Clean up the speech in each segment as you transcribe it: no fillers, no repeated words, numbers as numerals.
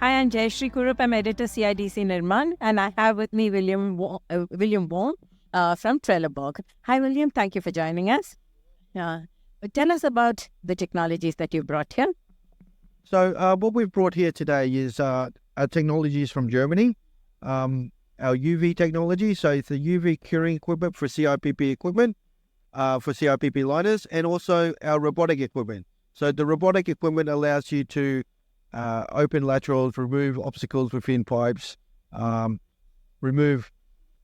Hi, I'm Jayashree Kurup. I'm editor CIDC Nirman, and I have with me William Wong from Trelleborg. Hi, William. Thank you for joining us. Uh, Tell us about the technologies that you brought here. So what we've brought here today is our technologies from Germany, our UV technology. So it's the UV curing equipment for CIPP equipment, for CIPP liners, and also our robotic equipment. So the robotic equipment allows you to open laterals, remove obstacles within pipes, remove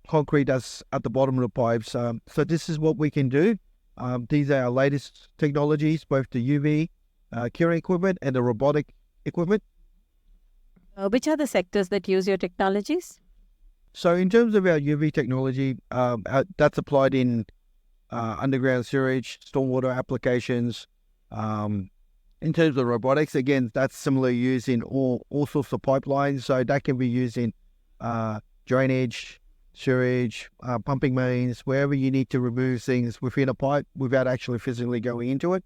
concrete that's at the bottom of the pipes. So this is what we can do. These are our latest technologies, both the UV curing equipment and the robotic equipment. Which are the sectors that use your technologies? So in terms of our UV technology, that's applied in underground sewage, stormwater applications. In terms of robotics, again, that's similarly used in all sorts of pipelines. So that can be used in drainage, sewage, pumping mains, wherever you need to remove things within a pipe without actually physically going into it.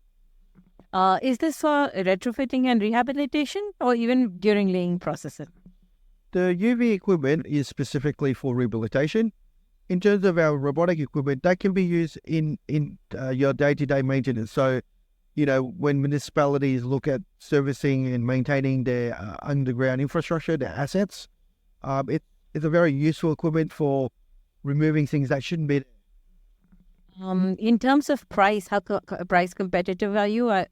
Is this for retrofitting and rehabilitation or even during laying processes? The UV equipment is specifically for rehabilitation. In terms of our robotic equipment, that can be used in your day-to-day maintenance. So, when municipalities look at servicing and maintaining their underground infrastructure, their assets, it's a very useful equipment for removing things that shouldn't be there. In terms of price, how price competitive are you?